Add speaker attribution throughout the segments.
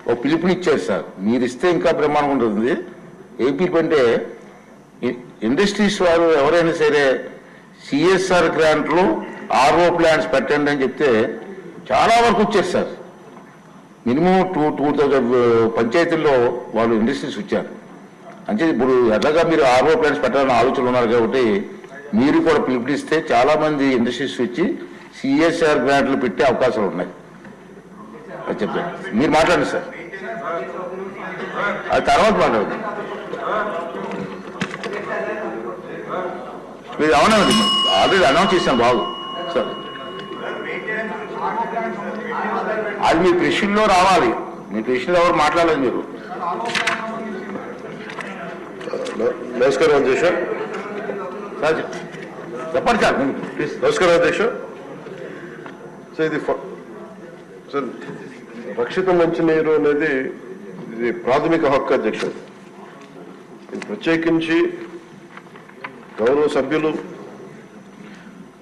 Speaker 1: ఒక పిలుపునిచ్చారు సార్. మీరు ఇస్తే ఇంకా బ్రహ్మాండంగా ఉంటుంది. ఏపీ అంటే ఇండస్ట్రీస్ వారు ఎవరైనా సరే సిఎస్ఆర్ గ్రాంట్లు ఆర్ఓ ప్లాంట్స్ పెట్టండి అని చెప్తే చాలా వరకు వచ్చారు సార్. మినిమం 2000 పంచాయతీల్లో వాళ్ళు ఇండస్ట్రీస్ వచ్చారు. అంటే ఇప్పుడు ఎట్లాగా మీరు ఆర్ఓ ప్లాంట్స్ పెట్టాలని ఆలోచనలు ఉన్నారు కాబట్టి మీరు కూడా పిలుపునిస్తే చాలా మంది ఇండస్ట్రీస్ వచ్చి సిఎస్ఆర్ గ్రాంట్లు పెట్టే అవకాశాలు ఉన్నాయి. అది చెప్పారు. మీరు మాట్లాడండి సార్, అది తర్వాత మాట్లాడండి. మీరు అవునండి, ఆల్రెడీ అనౌన్స్ చేశాను బాగు సార్. అది మీ ప్రశ్నలో రావాలి. మీ ప్రశ్నలో ఎవరు మాట్లాడలేదు మీరు.
Speaker 2: నమస్కారం అధ్యక్ష.
Speaker 1: సార్ చెప్పండి సార్.
Speaker 2: నమస్కారం అధ్యక్ష. సార్ ఇది సార్ రక్షిత మంచినీరు అనేది ఇది ప్రాథమిక హక్కు అధ్యక్ష. ఇది ప్రత్యేకించి గౌరవ సభ్యులు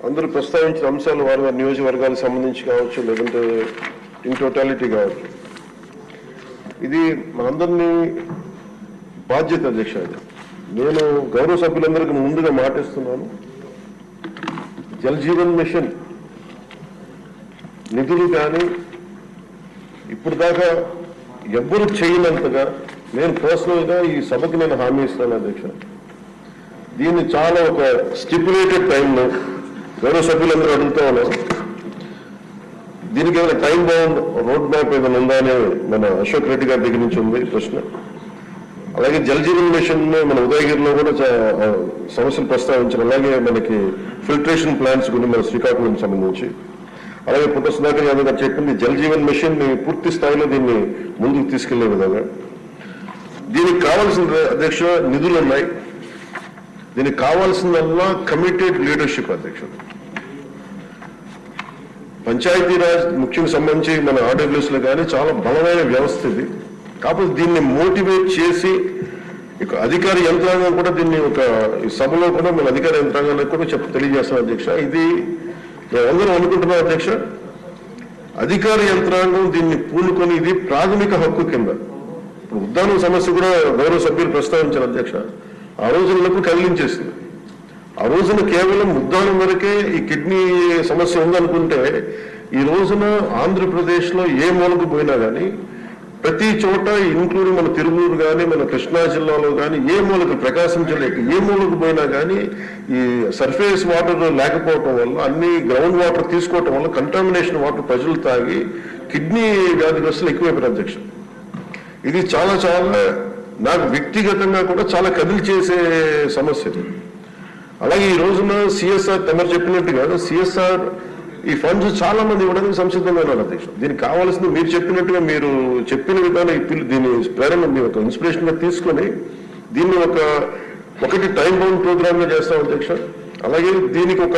Speaker 2: అందరూ ప్రస్తావించిన అంశాలు వారి వారి నియోజకవర్గాలకు సంబంధించి కావచ్చు, లేదంటే ఇన్ టోటాలిటీ కావచ్చు, ఇది మనందరినీ బాధ్యత అధ్యక్ష. నేను గౌరవ సభ్యులందరికీ ముందుగా మాటిస్తున్నాను, జల్ జీవన్ మిషన్ నిధులు కానీ ఇప్పుడు దాకా ఎవ్వరు చేయనంతగా నేను పర్సనల్గా ఈ సభకు నేను హామీ ఇస్తాను అధ్యక్ష. దీన్ని చాలా ఒక స్టిపులేటెడ్ టైంలో గౌరవ సభ్యులందరూ అడుగుతా ఉన్నారు, దీనికి ఏమైనా టైం బౌండ్ రోడ్ మ్యాప్ ఏదైనా ఉందా అని మన అశోక్ రెడ్డి గారి దగ్గర నుంచి ఉంది ప్రశ్న. అలాగే జల్ జీవన్ మిషన్ మన ఉదయగిరిలో కూడా సమస్యలు ప్రస్తావించారు. అలాగే మనకి ఫిల్టరేషన్ ప్లాంట్స్ గురించి మన శ్రీకాకుళం సంబంధించి, అలాగే పుట్ట సుధాకర్ యాదవ్ గారు చెప్పింది జల్ జీవన్ మిషన్ ని పూర్తి స్థాయిలో దీన్ని ముందుకు తీసుకెళ్లే విధంగా దీనికి కావాల్సిన అధ్యక్ష నిధులు ఉన్నాయి. దీనికి కావాల్సిందల్లా కమిటెడ్ లీడర్షిప్ అధ్యక్ష. పంచాయతీరాజ్ ముఖ్యంగా సంబంధించి మన ఆర్డబ్ల్యూఎస్ లో కానీ చాలా బలమైన వ్యవస్థ ఇది. కాకపోతే దీన్ని మోటివేట్ చేసి ఇక అధికార యంత్రాంగం కూడా దీన్ని ఒక ఈ సభలో కూడా మన అధికార యంత్రాంగానికి కూడా తెలియజేస్తాం అధ్యక్ష. ఇది మేమందరం అనుకుంటున్నాం అధ్యక్ష, అధికార యంత్రాంగం దీన్ని పూనుకొని ఇది ప్రాథమిక హక్కు కింద. ఇప్పుడు ఉద్దానం సమస్య కూడా గౌరవ సభ్యులు ప్రస్తావించారు అధ్యక్ష. ఆ రోజులకు కదిలించేసింది. ఆ రోజున కేవలం ఉద్దానం వరకే ఈ కిడ్నీ సమస్య ఉందనుకుంటే ఈ రోజున ఆంధ్రప్రదేశ్లో ఏ మూలకు పోయినా కానీ ప్రతి చోట ఇంక్లూడింగ్ మన తిరువూరు కానీ మన కృష్ణా జిల్లాలో కానీ ఏ మూలకు, ప్రకాశం జిల్లాకి ఏ మూలకు పోయినా కానీ ఈ సర్ఫేస్ వాటర్ లేకపోవటం వల్ల, అన్ని గ్రౌండ్ వాటర్ తీసుకోవటం వల్ల కంటామినేషన్ వాటర్ ప్రజలు తాగి కిడ్నీ వ్యాధిగ్రస్తులు ఎక్కువైపోయారు అధ్యక్ష. ఇది చాలా చాలా నాకు వ్యక్తిగతంగా కూడా చాలా కదిలి చేసే సమస్య. అలాగే ఈ రోజున సిఎస్ఆర్ తమరు చెప్పినట్టుగా సిఎస్ఆర్ ఈ ఫండ్స్ చాలా మంది ఇవ్వడానికి సంసిద్ధంగా ఉన్నారు అధ్యక్ష. దీనికి కావాల్సింది మీరు చెప్పినట్టుగా, మీరు చెప్పిన విధానం దీన్ని ప్రేరణ మీ ఒక ఇన్స్పిరేషన్ గా తీసుకొని దీన్ని ఒకటి టైం బౌండ్ ప్రోగ్రామ్ గా చేస్తాం అధ్యక్ష. అలాగే దీనికి ఒక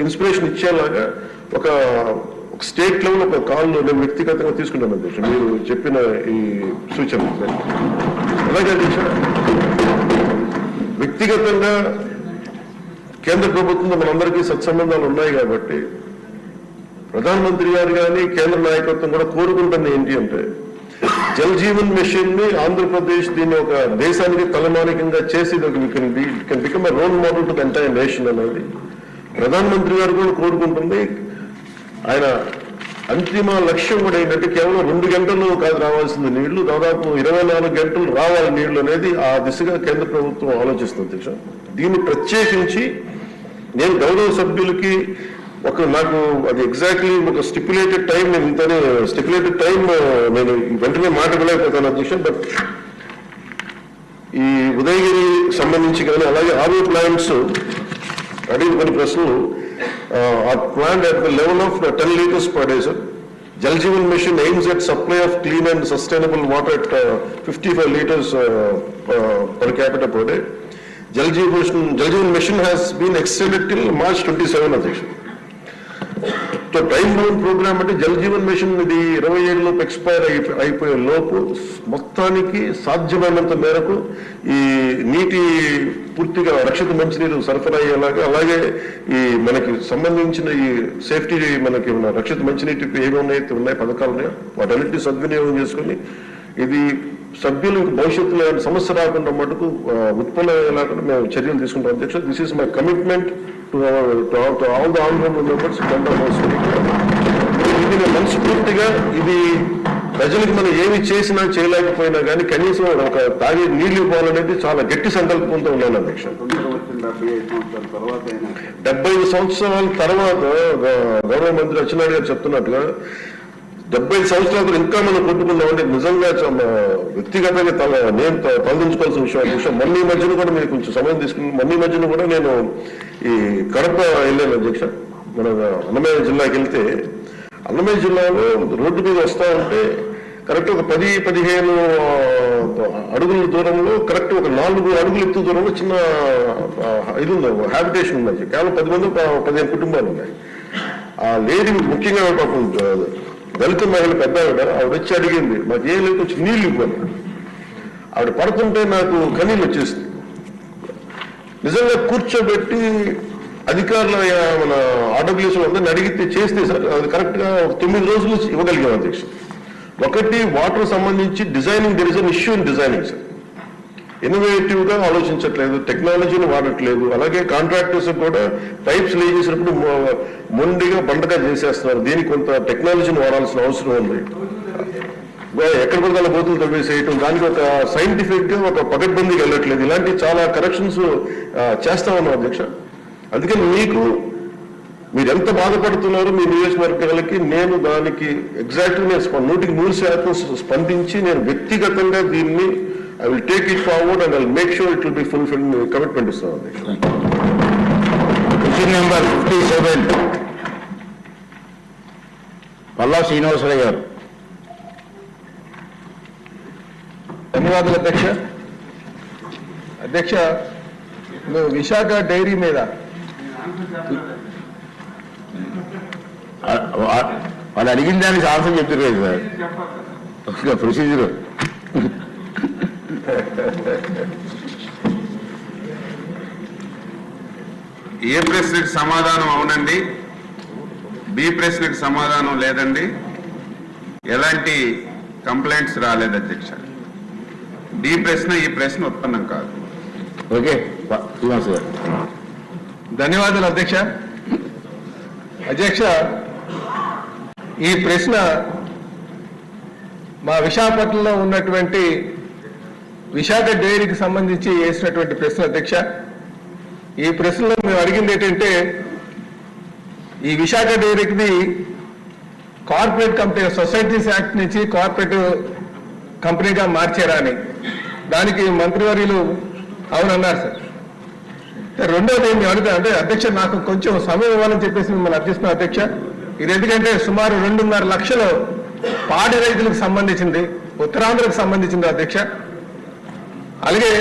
Speaker 2: ఇన్స్పిరేషన్ ఇచ్చేలాగా ఒక స్టేట్ లెవెల్ ఒక కాల్ నేను వ్యక్తిగతంగా తీసుకుంటాను అధ్యక్ష, మీరు చెప్పిన ఈ సూచన. అలాగే అధ్యక్ష వ్యక్తిగతంగా కేంద్ర ప్రభుత్వంలో మనందరికీ సత్సంబంధాలు ఉన్నాయి కాబట్టి ప్రధానమంత్రి గారు కానీ కేంద్ర నాయకత్వం కూడా కోరుకుంటుంది ఏంటి అంటే జల్ జీవన్ మిషన్ ని ఆంధ్రప్రదేశ్ దీన్ని ఒక దేశానికి తలమానికంగా చేసి can become a role model to the entire nation అనేది ప్రధానమంత్రి గారు కూడా కోరుకుంటుంది. ఆయన అంతిమ లక్ష్యం కూడా ఏంటంటే కేవలం 2 గంటలు కాదు రావాల్సింది నీళ్లు, దాదాపు 24 గంటలు రావాలి నీళ్లు అనేది ఆ దిశగా కేంద్ర ప్రభుత్వం ఆలోచిస్తుంది అధ్యక్ష. దీన్ని ప్రత్యేకించి నేను గౌరవ సభ్యులకి నాకు అది ఎగ్జాక్ట్లీ ఒక స్టిపులేటెడ్ టైం, నేను ఇంతనే స్టిపులేటెడ్ టైం నేను వెంటనే మాట్లాడలేకపోతాను అధ్యక్ష. బట్ ఈ ఉదయగిరి సంబంధించి కానీ అలాగే ఆర్ఓ ప్లాంట్స్ అడిగిన కొన్ని ప్రశ్నలు are planned at the level of 10 liters per day, sir. Jal Jeevan Mission aims at supply of clean and sustainable water at 55 liters per capita per day. Jal Jeevan Mission has been extended till March 27, Adhiksha. Time bound programme అంటే Jal Jeevan machine ఇది 27 expire అయిపోయే లోపు మొత్తానికి సాధ్యమైనంత మేరకు ఈ నీటి పూర్తిగా రక్షిత మంచినీరు సరఫరా అయ్యేలాగా, అలాగే ఈ మనకి సంబంధించిన ఈ సేఫ్టీ మనకి ఉన్న రక్షిత మంచినీటికి ఏమైతే ఉన్నాయి పథకాలు ఉన్నాయో వాటన్నిటిని సద్వినియోగం చేసుకుని ఇది సభ్యులకు భవిష్యత్తులో సమస్య రాకుండా మటుకు ఉత్పన్నమయ్యేలాగా మేము చర్యలు తీసుకుంటాం అధ్యక్ష. This is my commitment to all the honourable members. ఇది నేను మనస్ఫూర్తిగా ఇది ప్రజలకు మనం ఏమి చేసినా చేయలేకపోయినా కానీ కనీసం ఒక తాగి నీళ్లు ఇవ్వాలనేది చాలా గట్టి సంకల్పంతో ఉన్నాను అధ్యక్ష. 75 సంవత్సరాల తర్వాత గౌరవ మంత్రి అచ్చెన్నాయుడు గారు చెప్తున్నట్టుగా 75 సంవత్సరాలు ఇంకా మనం కొట్టుకున్నామంటే నిజంగా వ్యక్తిగతంగా నేను తలదించుకోవాల్సిన విషయం. మొన్న ఈ మధ్యన కూడా మీరు కొంచెం సమయం తీసుకుని మొన్న ఈ మధ్యన కూడా నేను ఈ కడప వెళ్ళాను అధ్యక్ష. మన అన్నమయ్య జిల్లాకి వెళ్తే అన్నమయ్య జిల్లాలో రోడ్డు మీద వస్తా ఉంటే కరెక్ట్ ఒక 10-15 అడుగుల దూరంలో కరెక్ట్ ఒక 4 అడుగుల ఎత్తు దూరంలో చిన్న ఇది ఉంది, హ్యాబిటేషన్ ఉంది. కేవలం 10 మంది 15 కుటుంబాలు ఉన్నాయి. ఆ లేడీ ముఖ్యంగా పాపం దళిత మహిళ పెద్ద ఆవిడ వచ్చి అడిగింది, మాకు ఏం లేదు వచ్చి నీళ్లు ఇవ్వాలి. ఆవిడ పడుతుంటే నాకు కన్నీళ్ళు వచ్చేసింది. నిజంగా కూర్చోబెట్టి అధికారుల మన ఆర్డబ్ల్యూఎస్ అందరిని అడిగితే చేస్తే సార్ అది కరెక్ట్ గా 9 రోజులు ఇవ్వగలిగాం అధ్యక్ష. ఒకటి వాటర్ సంబంధించి designing, there is an issue in designing sir. Innovative గా ఆలోచించట్లేదు, టెక్నాలజీని వాడట్లేదు. అలాగే కాంట్రాక్టర్స్ కూడా పైప్స్ లే చేసినప్పుడు మొండిగా బండగా చేసేస్తున్నారు. దీనికి కొంత టెక్నాలజీని వాడాల్సిన అవసరం ఉంది. ఎక్కడ పడితే బోతులు తవ్వేసేయటం, దానికి ఒక సైంటిఫిక్ గా ఒక పకడ్బందీకి వెళ్ళట్లేదు. ఇలాంటి చాలా కరెక్షన్స్ చేస్తా ఉన్నాం అధ్యక్ష. అందుకని మీరు ఎంత బాధపడుతున్నారు మీ నియోజకవర్గాలకి, నేను దానికి ఎగ్జాక్ట్గా నేను 100% స్పందించి నేను వ్యక్తిగతంగా దీన్ని I will take it forward and I will make sure it will be fulfilled commitment to serve.
Speaker 1: Question number 57, Palla Srinivasarao garu.
Speaker 3: ధన్యవాదాలు అధ్యక్ష. అధ్యక్ష, విశాఖ డైరీ మీద
Speaker 1: వాళ్ళు అడిగిన దానికి ఆన్సర్ చెప్తున్నారు సార్. ప్రొసీజర్
Speaker 4: ఏ ప్రశ్నకి సమాధానం అవునండి, బి ప్రశ్నకి సమాధానం లేదండి, ఎలాంటి కంప్లైంట్స్ రాలేదు అధ్యక్ష. డి ప్రశ్న ఈ ప్రశ్న ఉత్పన్నం కాదు.
Speaker 1: ఓకే,
Speaker 3: ధన్యవాదాలు అధ్యక్ష. అధ్యక్ష, ఈ ప్రశ్న మా విశాఖపట్నంలో ఉన్నటువంటి విశాఖ డైరీకి సంబంధించి వేసినటువంటి ప్రశ్న అధ్యక్ష. ఈ ప్రశ్నలో మేము అడిగింది ఏంటంటే, ఈ విశాఖ డైరీకి కార్పొరేట్ కంపెనీ సొసైటీస్ యాక్ట్ నుంచి కార్పొరేట్ కంపెనీగా మార్చారా అని. దానికి మంత్రివర్యులు అవునన్నారు సార్. రెండోది మేము అడుగుతాం అంటే అధ్యక్ష, నాకు కొంచెం సమయం ఇవ్వాలని చెప్పేసి మిమ్మల్ని అర్థిస్తున్నాం అధ్యక్ష. ఇది ఎందుకంటే సుమారు 2.5 లక్షలు పాడి రైతులకు సంబంధించింది, ఉత్తరాంధ్రకు సంబంధించింది అధ్యక్ష. అలాగే